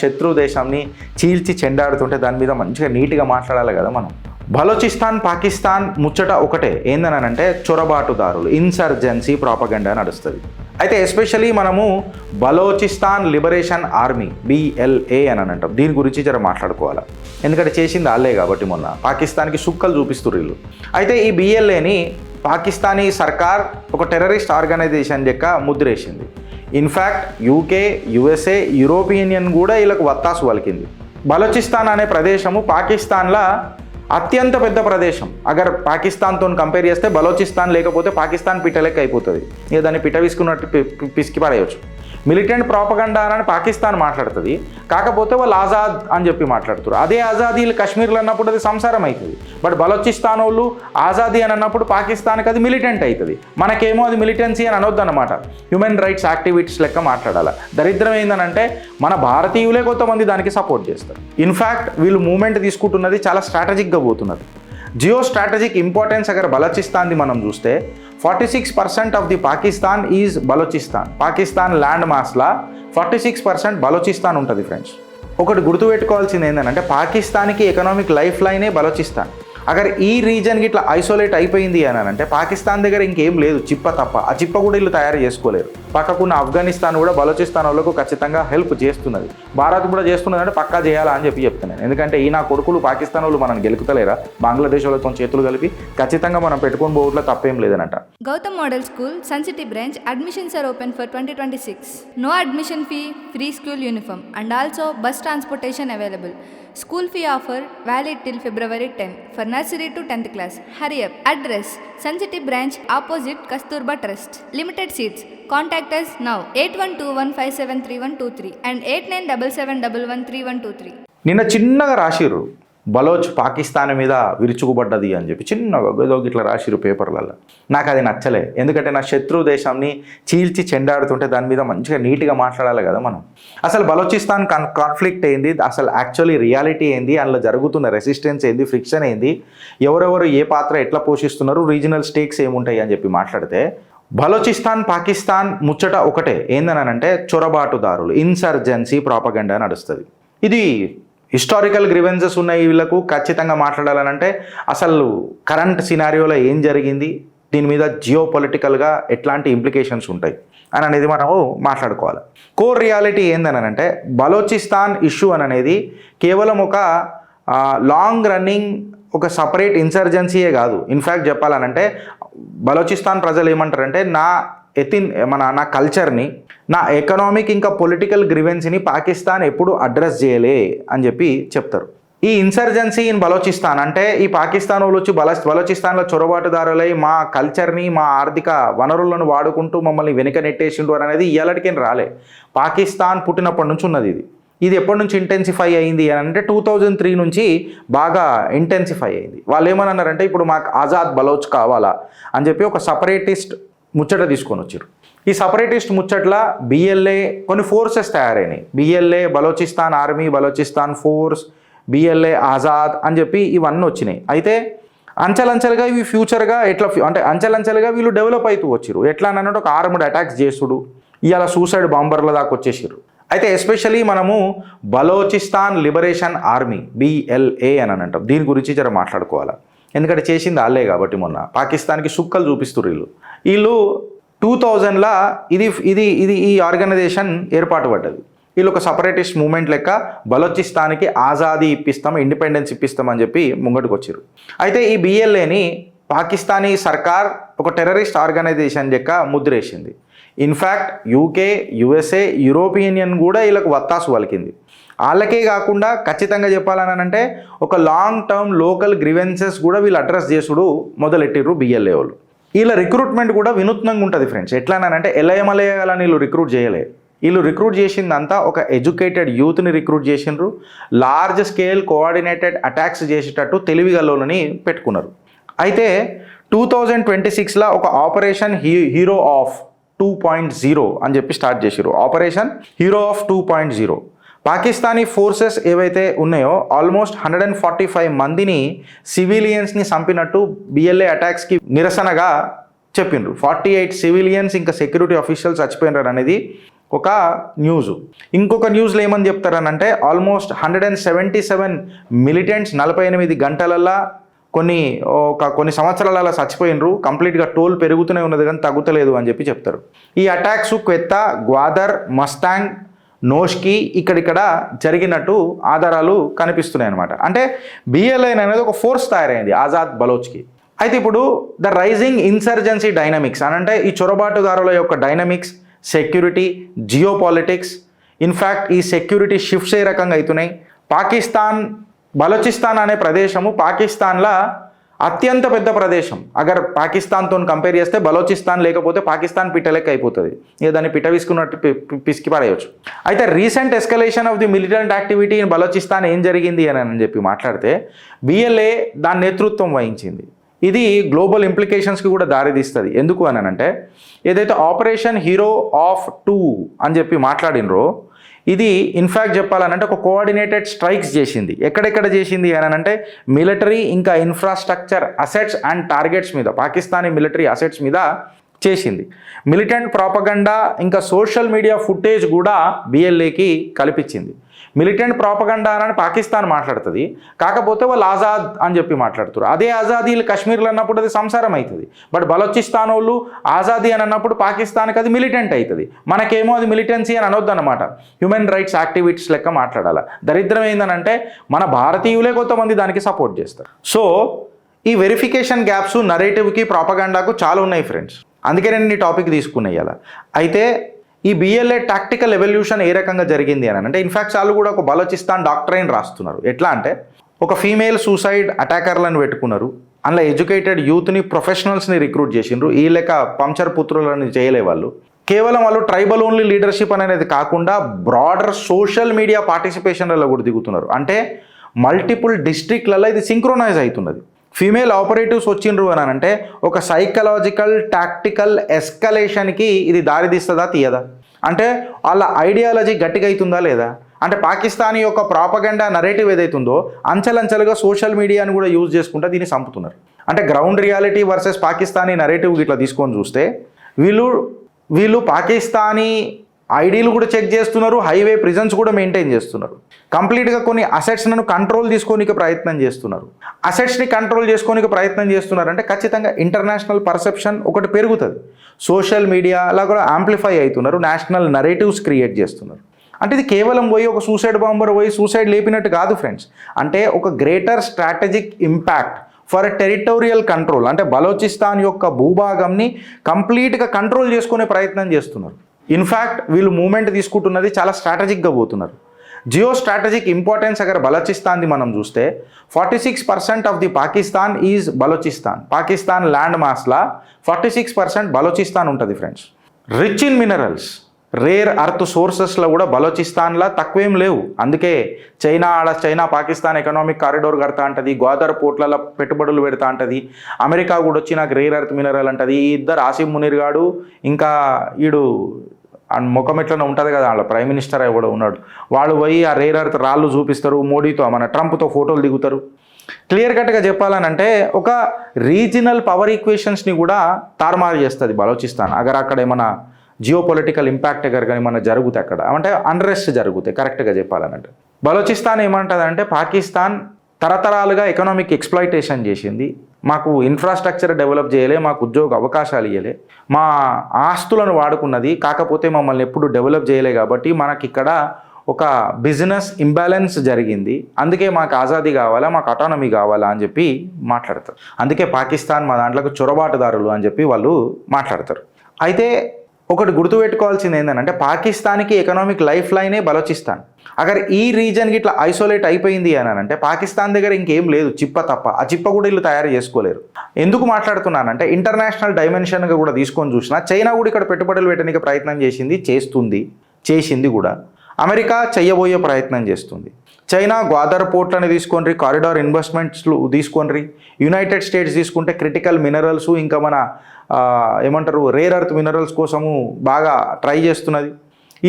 శత్రు దేశాన్ని చీల్చి చెండాడుతుంటే దాని మీద మంచిగా నీట్గా మాట్లాడాలి కదా మనం. బలోచిస్తాన్ పాకిస్తాన్ ముచ్చట ఒకటే, ఏందనంటే చొరబాటుదారులు, ఇన్సర్జెన్సీ ప్రాపగండా నడుస్తుంది. అయితే ఎస్పెషలీ మనము బలోచిస్తాన్ లిబరేషన్ ఆర్మీ BLA అని అంటాం. దీని గురించి జర మాట్లాడుకోవాలి, ఎందుకంటే చేసింది వాళ్ళే కాబట్టి. మొన్న పాకిస్తాన్కి సుక్కలు చూపిస్తున్నారు వీళ్ళు. అయితే ఈ BLAని పాకిస్తానీ సర్కార్ ఒక టెర్రరిస్ట్ ఆర్గనైజేషన్ లెక్క ముద్రేసింది. In fact UK, USA, European union కూడా వీళ్ళకు వత్తాసు పలికింది. బలోచిస్తాన్ అనే ప్రదేశము పాకిస్తాన్లో అత్యంత పెద్ద ప్రదేశం. అగర్ పాకిస్తాన్తో కంపేర్ చేస్తే బలోచిస్తాన్ లేకపోతే పాకిస్తాన్ పిట్టలెక్క అయిపోతుంది. ఇక దాన్ని పిట్ట విసుకున్నట్టు పిసికి పడేయచ్చు. మిలిటెంట్ ప్రాపగండా అని పాకిస్తాన్ మాట్లాడుతుంది, కాకపోతే వాళ్ళు ఆజాద్ అని చెప్పి మాట్లాడుతారు. అదే ఆజాదీ కశ్మీర్లో అన్నప్పుడు అది సంసారం అవుతుంది. బట్ బలోచిస్తాన్ వాళ్ళు ఆజాదీ అని అన్నప్పుడు పాకిస్తాన్కి అది మిలిటెంట్ అవుతుంది. మనకేమో అది మిలిటెన్సీ అని అనొద్దు అనమాట. హ్యూమన్ రైట్స్ యాక్టివిటీస్ లెక్క మాట్లాడాలి. దరిద్రం ఏంటంటే మన భారతీయులే కొంతమంది దానికి సపోర్ట్ చేస్తారు. ఇన్ఫ్యాక్ట్ వీళ్ళు మూమెంట్ తీసుకుంటున్నది చాలా స్ట్రాటజిక్గా పోతున్నది. జియో స్ట్రాటజిక్ ఇంపార్టెన్స్ అగర్ బలోచిస్తాన్ది మనం చూస్తే 46% of the Pakistan is Balochistan. Pakistan land మాస్లా 46% బలోచిస్తాన్ ఉంటుంది ఫ్రెండ్స్. ఒకటి గుర్తుపెట్టుకోవాల్సింది ఏంటంటే పాకిస్తాన్కి ఎకనామిక్ లైఫ్ లైనే బలోచిస్తాన్. అగర్ ఈ రీజన్కి ఇట్లా ఐసోలేట్ అయిపోయింది అని అంటే పాకిస్తాన్ దగ్గర ఇంకేం లేదు, చిప్ప తప్ప. ఆ చిప్ప కూడా వీళ్ళు తయారు చేసుకోలేరు. పక్కకున్న ఆఫ్ఘనిస్తాన్ కూడా బలోచిస్తాన్ వాళ్ళకు ఖచ్చితంగా హెల్ప్ చేస్తున్నది. భారత్ కూడా చేస్తున్నది అంటే పక్కా చేయాలా అని చెప్తున్నాను. ఎందుకంటే ఈ నా కొడుకులు పాకిస్తాన్ వాళ్ళు మనం గెలుకుతలేరా, బంగ్లాదేశ్ వాళ్ళతో చేతులు కలిపి ఖచ్చితంగా మనం పెట్టుకొని పోవట్లో తప్పేం లేదనట. Gautam Model School, Sun City branch, admissions are open for 2026. No admission fee, free school uniform and also bus transportation available. School fee offer valid till February 10 for nursery to 10th class. Hurry up. Address: Sun City branch opposite Kasturba Trust. Limited seats. Contact us now 8121573123 and 8977113123. నిన్న చిన్నగా రాసిర్రు బలోచ్ పాకిస్తాన్ మీద విరుచుకుపడ్డది అని చెప్పి చిన్నగా ఏదో ఇట్లా రాసిర్రు పేపర్లలో. నాకు అది నచ్చలే, ఎందుకంటే నా శత్రు దేశాన్ని చీల్చి చెండాడుతుంటే దాని మీద మంచిగా నీట్గా మాట్లాడాలి కదా మనం. అసలు బలోచిస్తాన్ కాన్ఫ్లిక్ట్ ఏంది, అసలు యాక్చువల్లీ రియాలిటీ ఏంది, అందులో జరుగుతున్న రెసిస్టెన్స్ ఏంది, ఫ్రిక్షన్ ఏంది, ఎవరెవరు ఏ పాత్ర ఎట్లా పోషిస్తున్నారు, రీజనల్ స్టేక్స్ ఏముంటాయి అని చెప్పి మాట్లాడితే బలోచిస్తాన్ పాకిస్తాన్ ముచ్చట ఒకటే, ఏందనంటే చొరబాటుదారులు, ఇన్సర్జెన్సీ ప్రాపగండా నడుస్తుంది. ఇది హిస్టారికల్ గ్రీవెన్సెస్ ఉన్నాయి వీళ్ళకు. ఖచ్చితంగా మాట్లాడాలనంటే అసలు కరెంట్ సినారియోలో ఏం జరిగింది, దీని మీద జియో పొలిటికల్గా ఎట్లాంటి ఇంప్లికేషన్స్ ఉంటాయి అని అనేది మనము మాట్లాడుకోవాలి. కోర్ రియాలిటీ ఏందనంటే బలోచిస్తాన్ ఇష్యూ అనేది కేవలం ఒక లాంగ్ రన్నింగ్ ఒక సపరేట్ ఇన్సర్జెన్సీయే కాదు. ఇన్ఫ్యాక్ట్ చెప్పాలనంటే బలోచిస్తాన్ ప్రజలు ఏమంటారంటే నా కల్చర్ని, నా ఎకనామిక్ ఇంకా పొలిటికల్ గ్రీవెన్సీని పాకిస్తాన్ ఎప్పుడు అడ్రస్ చేయలే అని చెప్పి చెప్తారు. ఈ ఇన్సర్జెన్సీ ఇన్ బలోచిస్తాన్ అంటే ఈ పాకిస్తాన్ వాళ్ళు వచ్చి బలోచిస్తాన్లో చొరబాటుదారులై మా కల్చర్ని, మా ఆర్థిక వనరులను వాడుకుంటూ మమ్మల్ని వెనుక నెట్టేసిండ్రు అనేది ఇయ్యాలటికేం రాలే. పాకిస్తాన్ పుట్టినప్పటి నుంచి ఉన్నది. ఇది ఎప్పటి నుంచి ఇంటెన్సిఫై అయింది అని అంటే 2003 నుంచి బాగా ఇంటెన్సిఫై అయింది. వాళ్ళు ఏమని అన్నారంటే ఇప్పుడు మాకు ఆజాద్ బలోచ్ కావాలా అని చెప్పి ఒక సపరేటిస్ట్ ముచ్చట తీసుకొని వచ్చారు. ఈ సపరేటిస్ట్ ముచ్చట్ల BLA కొన్ని ఫోర్సెస్ తయారైనాయి. BLA Balochistan army, Balochistan force, BLA Azad అని చెప్పి ఇవన్నీ వచ్చినాయి. అయితే అంచెలంచెలుగా ఇవి ఫ్యూచర్గా ఎట్లా అంటే అంచెలంచెలుగా వీళ్ళు డెవలప్ అవుతూ వచ్చారు. ఎట్లా అన్నట్టు ఒక ఆర్మ్డ్ అటాక్స్ చేసుడు, ఇవాళ సూసైడ్ బాంబర్ల దాకా వచ్చేసారు. అయితే ఎస్పెషలీ మనము బలోచిస్తాన్ లిబరేషన్ ఆర్మీ BLA అని అంటాం. దీని గురించి జర మాట్లాడుకోవాలి, ఎందుకంటే చేసింది వాళ్ళే కాబట్టి. మొన్న పాకిస్తాన్కి సుక్కలు చూపిస్తున్నారు వీళ్ళు 2000లా ఈ ఆర్గనైజేషన్ ఏర్పాటు పడ్డది. వీళ్ళు ఒక సపరేటిస్ట్ మూమెంట్ లెక్క బలోచిస్తాన్కి ఆజాదీ ఇప్పిస్తాం, ఇండిపెండెన్స్ ఇప్పిస్తాం అని చెప్పి ముంగటికి వచ్చారు. అయితే ఈ BLAని పాకిస్తానీ సర్కార్ ఒక టెర్రరిస్ట్ ఆర్గనైజేషన్ లెక్క ముద్రేసింది. In fact UK, USA, European union కూడా వీళ్ళకు వత్తాసు పలికింది. వాళ్ళకే కాకుండా ఖచ్చితంగా చెప్పాలని అంటే ఒక లాంగ్ టర్మ్ లోకల్ గ్రీవెన్సెస్ కూడా వీళ్ళు అడ్రస్ చేసుడు మొదలెట్టిర్రు BLA వాళ్ళు. వీళ్ళ రిక్రూట్మెంట్ కూడా వినూత్నంగా ఉంటుంది ఫ్రెండ్స్. ఎట్లానంటే ఎలయమలయాలని వీళ్ళు రిక్రూట్ చేయలే. వీళ్ళు రిక్రూట్ చేసిందంతా ఒక ఎడ్యుకేటెడ్ యూత్ని రిక్రూట్ చేసిండ్రు. లార్జ్ స్కేల్ కోఆర్డినేటెడ్ అటాక్స్ చేసేటట్టు తెలివిగల్లోని పెట్టుకున్నారు. అయితే 2026లా ఒక ఆపరేషన్ హీరో ఆఫ్ 2.0 అని చెప్పి స్టార్ట్ చేసారు. Operation hero of 2.0 Pakistani forces ఏవైతే ఉన్నాయో ఆల్మోస్ట్ 145 మందిని సివిలియన్స్ని చంపినట్టు BLA అటాక్స్కి నిరసనగా చెప్పిండ్రు. 48 సివిలియన్స్ ఇంకా సెక్యూరిటీ ఆఫీషియల్స్ చచ్చిపోయినారు అనేది ఒక న్యూస్. ఇంకొక న్యూస్లో ఏమని చెప్తారనంటే ఆల్మోస్ట్ 177 మిలిటెంట్స్ 48 గంటలల్లా కొన్ని సంవత్సరాల చచ్చిపోయినరు, కంప్లీట్గా టోల్ పెరుగుతూనే ఉన్నది కానీ తగ్గుతలేదు అని చెప్పి చెప్తారు. ఈ అటాక్స్ క్వెత్తా, గ్వాదర్, మస్తాంగ్, నోష్కి ఇక్కడిక్కడ జరిగినట్టు ఆధారాలు కనిపిస్తున్నాయి అనమాట. అంటే బిఎల్ఐన్ అనేది ఒక ఫోర్స్ తయారైంది ఆజాద్ బలోచ్కి. అయితే ఇప్పుడు ద రైజింగ్ ఇన్సర్జెన్సీ డైనమిక్స్ అని అంటే ఈ చొరబాటుదారుల యొక్క dynamics, security, geo politics, in fact ఈ సెక్యూరిటీ షిఫ్ట్స్ ఏ రకంగా అవుతున్నాయి. బలోచిస్తాన్ అనే ప్రదేశము పాకిస్తాన్లో అత్యంత పెద్ద ప్రదేశం. అగర్ పాకిస్తాన్తో కంపేర్ చేస్తే బలోచిస్తాన్ లేకపోతే పాకిస్తాన్ పిట్టలెక్క అయిపోతుంది. ఇక దాన్ని పిట్ట విసుకున్నట్టు పిసికి పడేయచ్చు. అయితే recent escalation of the militant activity in Balochistan ఏం జరిగింది అని చెప్పి మాట్లాడితే బిఎల్ఏ దాని నేతృత్వం వహించింది. ఇది గ్లోబల్ ఇంప్లికేషన్స్కి కూడా దారితీస్తుంది. ఎందుకు అని అంటే ఏదైతే ఆపరేషన్ హీరో ఆఫ్ 2 అని చెప్పి మాట్లాడినరో ఇది ఇన్ఫ్యాక్ట్ చెప్పాలనంటే ఒక కోఆర్డినేటెడ్ స్ట్రైక్స్ చేసింది. ఎక్కడెక్కడ చేసింది అని అంటే మిలిటరీ ఇంకా ఇన్ఫ్రాస్ట్రక్చర్ అసెట్స్ అండ్ టార్గెట్స్ మీద, పాకిస్తానీ మిలిటరీ అసెట్స్ మీద చేసింది. మిలిటెంట్ ప్రాపగండా ఇంకా సోషల్ మీడియా ఫుటేజ్ కూడా బిఎల్ఏకి కల్పించింది. మిలిటెంట్ ప్రాపగండా అని పాకిస్తాన్ మాట్లాడుతుంది, కాకపోతే వాళ్ళు ఆజాద్ అని చెప్పి మాట్లాడుతారు. అదే ఆజాదీ కశ్మీర్లో అన్నప్పుడు అది సంసారం అవుతుంది. బట్ బలోచిస్తాన్ వాళ్ళు ఆజాదీ అని అన్నప్పుడు పాకిస్తాన్కి అది మిలిటెంట్ అవుతుంది. మనకేమో అది మిలిటెన్సీ అని అనొద్దు అనమాట. హ్యూమన్ రైట్స్ యాక్టివిటీస్ లెక్క మాట్లాడాలి. దరిద్రం ఏంటంటే మన భారతీయులే కొంతమంది దానికి సపోర్ట్ చేస్తారు. సో ఈ వెరిఫికేషన్ గ్యాప్స్ నరేటివ్కి, ప్రాపగండాకు చాలా ఉన్నాయి ఫ్రెండ్స్. అందుకే నేను ఈ టాపిక్ తీసుకునేయాల. అయితే ఈ బిఎల్ఏ టాక్టికల్ ఎవల్యూషన్ ఏ రకంగా జరిగింది అని అంటే ఇన్ఫ్యాక్ట్ వాళ్ళు కూడా ఒక బలోచిస్తాన్ డాక్ట్రైన్ రాస్తున్నారు. ఎట్లా అంటే ఒక ఫీమేల్ సూసైడ్ అటాకర్లను పెట్టుకున్నారు, అందులో ఎడ్యుకేటెడ్ యూత్ని, ప్రొఫెషనల్స్ని రిక్రూట్ చేసిండ్రు. ఈ లెక్క పంచర్ పుత్రులని చేయలే వాళ్ళు. కేవలం వాళ్ళు ట్రైబల్ ఓన్లీ లీడర్షిప్ అనేది కాకుండా బ్రాడర్ సోషల్ మీడియా పార్టిసిపేషన్లలో కూడా దిగుతున్నారు. అంటే మల్టిపుల్ డిస్ట్రిక్ట్లలో ఇది సింక్రోనైజ్ అవుతున్నది. ఫీమేల్ ఆపరేటివ్స్ వచ్చిండ్రు అని అంటే ఒక సైకలాజికల్ టాక్టికల్ ఎస్కలేషన్కి ఇది దారితీస్తుందా తీయదా? అంటే వాళ్ళ ఐడియాలజీ గట్టిగా అవుతుందా లేదా? అంటే పాకిస్తానీ యొక్క ప్రాపగండా నరేటివ్ ఏదైతుందో అంచెలంచెలుగా సోషల్ మీడియాని కూడా యూజ్ చేసుకుంటే దీన్ని చంపుతున్నారు. అంటే ground reality versus Pakistani narrative ఇట్లా తీసుకొని చూస్తే వీళ్ళు పాకిస్తానీ ఐడీలు కూడా చెక్ చేస్తున్నారు, హైవే ప్రిజన్స్ కూడా మెయింటైన్ చేస్తున్నారు. కంప్లీట్గా కొన్ని అసెట్స్లను కంట్రోల్ చేసుకోనికి ప్రయత్నం చేస్తున్నారు. అసెట్స్ని కంట్రోల్ చేసుకోనికి ప్రయత్నం చేస్తున్నారంటే ఖచ్చితంగా ఇంటర్నేషనల్ పర్సెప్షన్ ఒకటి పెరుగుతుంది. సోషల్ మీడియా అలా కూడా యాంప్లిఫై అవుతున్నారు, నేషనల్ నరేటివ్స్ క్రియేట్ చేస్తున్నారు. అంటే ఇది కేవలం పోయి ఒక సూసైడ్ బాంబర్ పోయి సూసైడ్ లేపినట్టు కాదు ఫ్రెండ్స్. అంటే ఒక greater strategic impact for territorial control, అంటే బలోచిస్తాన్ యొక్క భూభాగంని కంప్లీట్గా కంట్రోల్ చేసుకునే ప్రయత్నం చేస్తున్నారు. ఇన్ఫ్యాక్ట్ వీళ్ళు మూమెంట్ తీసుకుంటున్నది చాలా స్ట్రాటజిక్గా పోతున్నారు. జియో స్ట్రాటజిక్ ఇంపార్టెన్స్ అగర్ బలోచిస్తాన్ది మనం చూస్తే 46% of the Pakistan is Balochistan. Pakistan land మాస్లా 46% బలోచిస్తాన్ ఉంటుంది friends. Rich in minerals, rare earth సోర్సెస్లో కూడా బలోచిస్తాన్లా తక్కువేం లేవు. అందుకే చైనా పాకిస్తాన్ ఎకనామిక్ కారిడోర్ కడతా అంటది, గ్వాదర్ పోర్ట్లలో పెట్టుబడులు పెడతా అంటది. అమెరికా కూడా వచ్చి నాకు రేర్ అర్త్ మినరల్ అంటది. ఈ ఇద్దరు ఆసిమ్ మునీర్ గాడు ఇంకా ఈడు ముఖం ఎట్లనే ఉంటుంది కదా, వాళ్ళ ప్రైమ్ మినిస్టర్ కూడా ఉన్నాడు, వాళ్ళు పోయి ఆ రేర్ అర్త్ రాళ్ళు చూపిస్తారు, మోడీతో మన ట్రంప్తో ఫోటోలు దిగుతారు. క్లియర్ కట్గా చెప్పాలనంటే ఒక రీజనల్ పవర్ ఈక్వేషన్స్ని కూడా తారుమారు చేస్తుంది బలోచిస్తాన్. అక్కడ ఏమైనా జియో పొలిటికల్ ఇంపాక్ట్ కానీ మన జరుగుతాయి, అక్కడ అంటే అన్రెస్ట్ జరుగుతాయి. కరెక్ట్గా చెప్పాలనంటే బలోచిస్తాన్ ఏమంటుందంటే పాకిస్తాన్ తరతరాలుగా ఎకనామిక్ ఎక్స్ప్లాయిటేషన్ చేసింది, మాకు ఇన్ఫ్రాస్ట్రక్చర్ డెవలప్ చేయలే, మాకు ఉద్యోగ అవకాశాలు ఇవ్వలే, మా ఆస్తులను వాడుకున్నది, కాకపోతే మమ్మల్ని ఎప్పుడు డెవలప్ చేయలే కాబట్టి మనకి ఇక్కడ ఒక బిజినెస్ ఇంబ్యాలెన్స్ జరిగింది, అందుకే మాకు ఆజాదీ కావాలా, మాకు అటానమీ కావాలా అని చెప్పి మాట్లాడతారు. అందుకే పాకిస్తాన్ మా దాంట్లోకి చొరబాటుదారులు అని చెప్పి వాళ్ళు మాట్లాడతారు. అయితే ఒకటి గుర్తుపెట్టుకోవాల్సింది ఏంటంటే పాకిస్తాన్కి ఎకనామిక్ లైఫ్ లైనే బలోచిస్తాన్. అగర్ ఈ రీజన్కి ఇట్లా ఐసోలేట్ అయిపోయింది అని అంటే పాకిస్తాన్ దగ్గర ఇంకేం లేదు, చిప్ప తప్ప. ఆ చిప్ప కూడా వీళ్ళు తయారు చేసుకోలేరు. ఎందుకు మాట్లాడుతున్నానంటే ఇంటర్నేషనల్ డైమెన్షన్గా కూడా తీసుకొని చూసినా చైనా కూడా ఇక్కడ పెట్టుబడులు పెట్టడానికి ప్రయత్నం చేసింది కూడా. అమెరికా చెయ్యబోయే ప్రయత్నం చేస్తుంది. చైనా గ్వాదర్ పోర్ట్లని తీసుకొని కారిడార్ ఇన్వెస్ట్మెంట్స్లు తీసుకొని, యునైటెడ్ స్టేట్స్ తీసుకుంటే క్రిటికల్ మినరల్స్ ఇంకా మన రేర్ అర్త్ మినరల్స్ కోసము బాగా ట్రై చేస్తున్నది.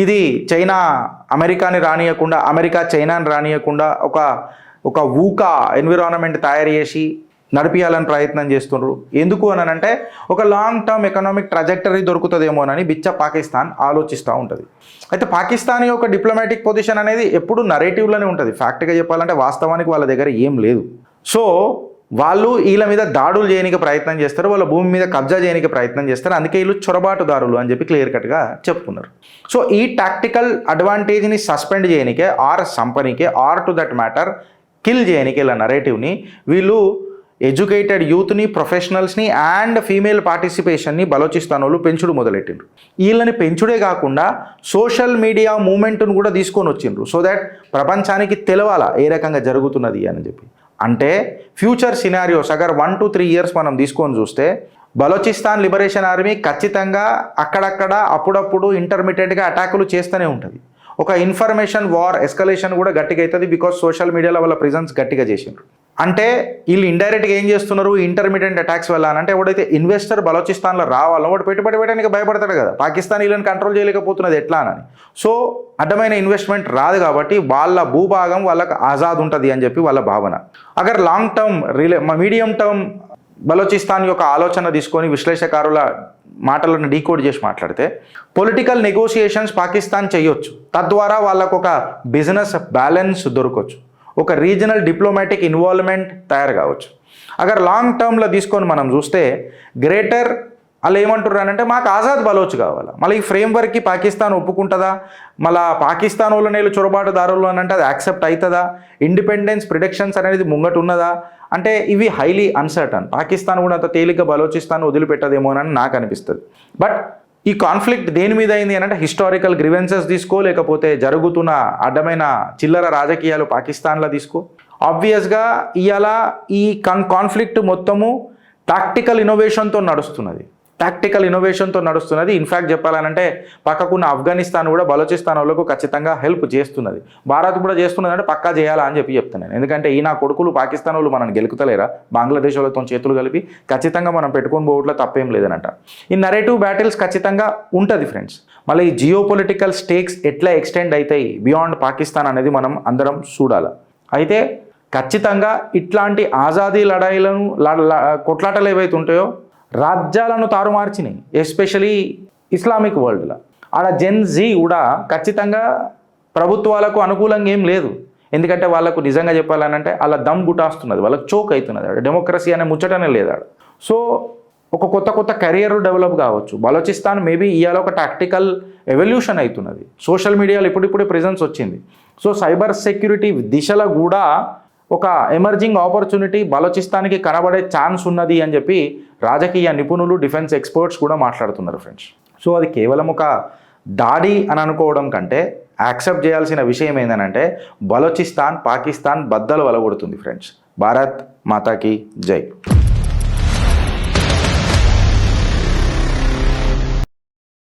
ఇది చైనా అమెరికాని రానియకుండా, అమెరికా చైనాని రానియకుండా ఒక ఊకా ఎన్విరాన్మెంట్ తయారు చేసి నడిపియాలని ప్రయత్నం చేస్తున్నారు. ఎందుకు అని అంటే ఒక లాంగ్ టర్మ్ ఎకనామిక్ ట్రజెక్టరీ దొరుకుతుందేమోనని బిచ్చ పాకిస్తాన్ ఆలోచిస్తూ ఉంటుంది. అయితే పాకిస్తాన్ యొక్క డిప్లొమాటిక్ పొజిషన్ అనేది ఎప్పుడు నరేటివ్లోనే ఉంటుంది. ఫ్యాక్ట్గా చెప్పాలంటే వాస్తవానికి వాళ్ళ దగ్గర ఏం లేదు. సో వాళ్ళు వీళ్ళ మీద దాడులు చేయడానికి ప్రయత్నం చేస్తారు, వాళ్ళ భూమి మీద కబ్జా చేయడానికి ప్రయత్నం చేస్తారు. అందుకే వీళ్ళు చొరబాటుదారులు అని చెప్పి క్లియర్ కట్గా చెప్పుకున్నారు. సో ఈ టాక్టికల్ అడ్వాంటేజ్ని సస్పెండ్ చేయనికే ఆర్ సంపనీకే or to that matter kill చేయనికే ఇలా నరేటివ్ని వీళ్ళు ఎడ్యుకేటెడ్ యూత్ని, ప్రొఫెషనల్స్ని అండ్ ఫీమేల్ పార్టిసిపేషన్ని బలోచిస్తాన్ వాళ్ళు పెంచుడు మొదలెట్టిండ్రు. వీళ్ళని పెంచుడే కాకుండా సోషల్ మీడియా మూమెంట్ను కూడా తీసుకొని వచ్చిండ్రు. సో దాట్ ప్రపంచానికి తెలవాలా ఏ రకంగా జరుగుతున్నది అని చెప్పి. అంటే future scenarios agar 1 to 3 years మనం తీసుకొని చూస్తే బలోచిస్తాన్ లిబరేషన్ ఆర్మీ ఖచ్చితంగా అక్కడక్కడ అప్పుడప్పుడు ఇంటర్మీడియట్గా అటాకులు చేస్తూనే ఉంటుంది. ఒక ఇన్ఫర్మేషన్ వార్ ఎస్కలేషన్ కూడా గట్టిగా అవుతుంది. బికాస్ సోషల్ మీడియాలో వాళ్ళ ప్రెజెన్స్ గట్టిగా చేసిండ్రు. అంటే వీళ్ళు ఇండైరెక్ట్గా ఏం చేస్తున్నారు ఇంటర్మీడియట్ అటాక్స్ వల్ల అంటే ఎవడైతే ఇన్వెస్టర్ బలోచిస్తాన్లో రావాలో వాడు పెట్టుబడి పెట్టడానికి భయపడతాడు కదా. పాకిస్తాన్ వీళ్ళని కంట్రోల్ చేయలేకపోతున్నది ఎట్లా అని. సో అడ్డమైన ఇన్వెస్ట్మెంట్ రాదు కాబట్టి వాళ్ళ భూభాగం వాళ్ళకి ఆజాద్ ఉంటుంది అని చెప్పి వాళ్ళ భావన. Agar long term medium term Balochistan యొక్క ఆలోచన తీసుకొని విశ్లేషకారుల మాటలను డీకోడ్ చేసి మాట్లాడితే పొలిటికల్ నెగోషియేషన్స్ పాకిస్తాన్ చేయొచ్చు. తద్వారా వాళ్ళకు ఒక బిజినెస్ బ్యాలెన్స్ దొరకవచ్చు, ఒక రీజనల్ డిప్లొమాటిక్ ఇన్వాల్వ్మెంట్ తయారు కావచ్చు. అగర్ లాంగ్ టర్మ్లో తీసుకొని మనం చూస్తే గ్రేటర్ వాళ్ళు ఏమంటున్నారు అంటే మాకు ఆజాద్ బలోచ్ కావాలా. మళ్ళీ ఈ ఫ్రేమ్వర్క్కి పాకిస్తాన్ ఒప్పుకుంటుందా, మళ్ళీ పాకిస్తాన్ వాళ్ళ నేలు చొరబాటుదారులు అని అంటే అది యాక్సెప్ట్ అవుతుందా, ఇండిపెండెన్స్ ప్రిడిక్షన్స్ అనేది ముంగట ఉన్నదా అంటే ఇవి హైలీ అన్సర్టన్. పాకిస్తాన్ కూడా అంత తేలిగ్గా బలోచిస్తాన్ వదిలిపెట్టదేమో అని నాకు అనిపిస్తుంది. బట్ ఈ కాన్ఫ్లిక్ట్ దేని మీద అయింది అని అంటే హిస్టారికల్ గ్రివెన్సెస్ తీసుకో, లేకపోతే జరుగుతున్న అడ్డమైన చిల్లర రాజకీయాలు పాకిస్తాన్లో తీసుకో. ఆబ్వియస్గా ఇవాళ ఈ కాన్ఫ్లిక్ట్ మొత్తము టాక్టికల్ ఇన్నోవేషన్తో నడుస్తున్నది. ఇన్ఫ్యాక్ట్ చెప్పాలనంటే పక్కకున్న ఆఫ్ఘనిస్తాన్ కూడా బలోచిస్తాన్ వాళ్ళకు ఖచ్చితంగా హెల్ప్ చేస్తున్నది. భారత్ కూడా చేస్తున్నది అంటే పక్కా చేయాలా అని చెప్తున్నాను. ఎందుకంటే ఈ నా కొడుకులు పాకిస్తాన్ వాళ్ళు మనం గెలుకుతలేరా, బంగ్లాదేశ్ వాళ్ళతో చేతులు కలిపి ఖచ్చితంగా మనం పెట్టుకొని పోవట్లో తప్పేం లేదనంట. ఈ నరేటివ్ బ్యాటిల్స్ ఖచ్చితంగా ఉంటుంది ఫ్రెండ్స్. మళ్ళీ ఈ జియో పొలిటికల్ స్టేక్స్ ఎట్లా ఎక్స్టెండ్ అవుతాయి బియాండ్ పాకిస్తాన్ అనేది మనం అందరం చూడాలి. అయితే ఖచ్చితంగా ఇట్లాంటి ఆజాదీ లడాయిలను కొట్లాటలు ఏవైతే ఉంటాయో రాజ్యాలను తారుమార్చినాయి, ఎస్పెషలీ ఇస్లామిక్ వరల్డ్లో. ఆడ జెన్ జీ కూడా ఖచ్చితంగా ప్రభుత్వాలకు అనుకూలంగా ఏం లేదు. ఎందుకంటే వాళ్ళకు నిజంగా చెప్పాలనంటే అలా దమ్ గుటాస్తున్నది, వాళ్ళకి చోక్ అవుతున్నది. ఆడ డెమోక్రసీ అనే ముచ్చటనే లేదు ఆడ. సో ఒక కొత్త కెరియర్ డెవలప్ కావచ్చు. బలోచిస్తాన్ మేబీ ఇవాళ ఒక టాక్టికల్ ఎవల్యూషన్ అవుతున్నది. సోషల్ మీడియాలో ఇప్పుడిప్పుడే ప్రెజెన్స్ వచ్చింది. సో సైబర్ సెక్యూరిటీ దిశలో కూడా ఒక ఎమర్జింగ్ ఆపర్చునిటీ బలోచిస్తాన్కి కనబడే ఛాన్స్ ఉన్నది అని చెప్పి రాజకీయ నిపుణులు, డిఫెన్స్ ఎక్స్పర్ట్స్ కూడా మాట్లాడుతున్నారు ఫ్రెండ్స్. సో అది కేవలం ఒక దాడి అని అనుకోవడం కంటే యాక్సెప్ట్ చేయాల్సిన విషయం ఏంటంటే బలోచిస్తాన్ పాకిస్తాన్ బద్దలు వలగొడుతుంది ఫ్రెండ్స్. భారత్ మాతాకి జై.